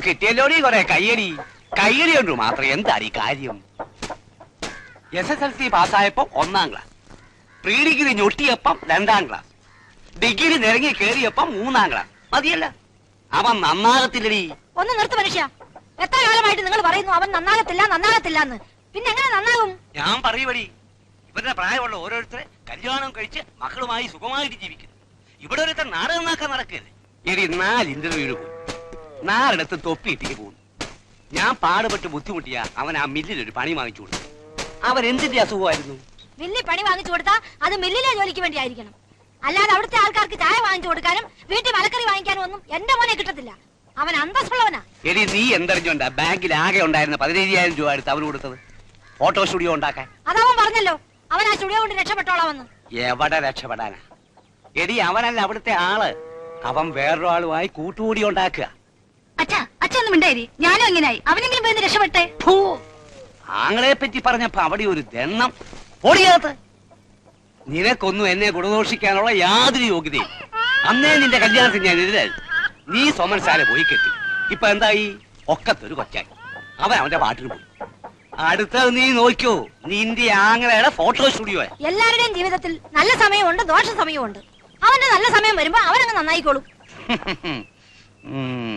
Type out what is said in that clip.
കിട്ടിയല്ലോടി കൊറേ കയ്യടി. കയ്യടി കൊണ്ട് മാത്രം എന്താണ് ഈ കാര്യം? SSLC പാസ്സായപ്പോ 1ാം ക്ലാസ്, പ്രീ ഡിഗ്രി ഞൊട്ടിയപ്പം 2ാം ക്ലാസ്, ഡിഗ്രി നിരങ്ങി കേറിയപ്പം 3ാം ക്ലാസ്. മതിയല്ല? അവൻ നന്നാകത്തില്ലടി. ഒന്ന് നിർത്ത് മനുഷ്യ. എത്ര കാലമായിട്ട് നിങ്ങൾ പറയുന്നു അവൻ നന്നാകത്തില്ല എന്ന്. പിന്നെ എങ്ങനെ നന്നാകും? ഞാൻ പറയുവടി, ഇവരുടെ പ്രായമുള്ള ഓരോരുത്തരെ കല്യാണം കഴിച്ച് മക്കളുമായി സുഖമായിട്ട് ജീവിക്കുന്നു. ഇവിടെ ഒരുത്തർ നാട് നന്നാക്കാൻ നടക്കരുത്. എടി 4 ഇന്റർവ്യൂവിന് പോകും, 4 തൊപ്പിയിട്ടിക്ക് പോകുന്നു. ഞാൻ പാടുപെട്ട് ബുദ്ധിമുട്ടിയാ അവൻ ആ മില്ലിലൊരു പണി വാങ്ങിച്ചു കൊടുത്തു. അവൻ എന്തിന്റെ അസുഖമായിരുന്നു? മില്ലിൽ പണി വാങ്ങിച്ചു കൊടുത്താ അത് മില്ലിലെ ജോലിക്ക് വേണ്ടി ആയിരിക്കണം. അല്ലാതെ അവിടുത്തെ ആൾക്കാർക്ക് ചായ വാങ്ങിച്ചു കൊടുക്കാനും വീട്ടിൽ മലക്കറി വാങ്ങിക്കാനും ഒന്നും എന്റെ മോനെ കിട്ടത്തില്ല. അവൻ അന്തസ്സുള്ളവനാ. എടി നീ എന്തറിഞ്ഞോണ്ടാ ബാങ്കിൽ ആകെ ഉണ്ടായിരുന്ന 15,000 രൂപ എടുത്ത് അവന് കൊടുത്തത് ഫോട്ടോ സ്റ്റുഡിയോ ഉണ്ടാക്കാൻ? അതവൻ പറഞ്ഞല്ലോ അവൻ ആ സ്റ്റുഡിയോ കൊണ്ട് രക്ഷപ്പെട്ടോളാമെന്ന്. എവിടെ രക്ഷപ്പെടാനാ? എടി അവനല്ല അവിടുത്തെ ആള്. അവൻ വേറൊരാളുമായി കൂട്ടുകൂടി ഉണ്ടാക്കുക. അച്ഛനൊന്നും ഉണ്ടായി. ഞാനും എങ്ങനെയായി? അവനെങ്കിലും പോയി രക്ഷപ്പെട്ടെ. ആങ്ങളെ പറ്റി പറഞ്ഞപ്പോ അവിടെ ഒരു ദണ്ണം ഓടിയാത്ത. നിനക്കൊന്നും എന്നെ ഗുണദോഷിക്കാനുള്ള യാതൊരു യോഗ്യതയും. അന്നേ നിന്റെ കല്യാണത്തിന് ഞാൻ എതിരായി. നീ സോമൻസാരെ പോയി കെട്ടി. ഇപ്പൊ എന്തായി? ഒക്കത്തൊരു കൊച്ചായി. അവൻ അവന്റെ പാട്ടിന് പോയി. അടുത്തത് നീ നോക്കോ, നിന്റെ ആങ്ങളയുടെ ഫോട്ടോ സ്റ്റുഡിയോ. എല്ലാവരുടെയും ജീവിതത്തിൽ നല്ല സമയമുണ്ട്, ദോഷ സമയമുണ്ട്. അവന്റെ നല്ല സമയം വരുമ്പോ അവനങ്ങ് നന്നായിക്കോളും.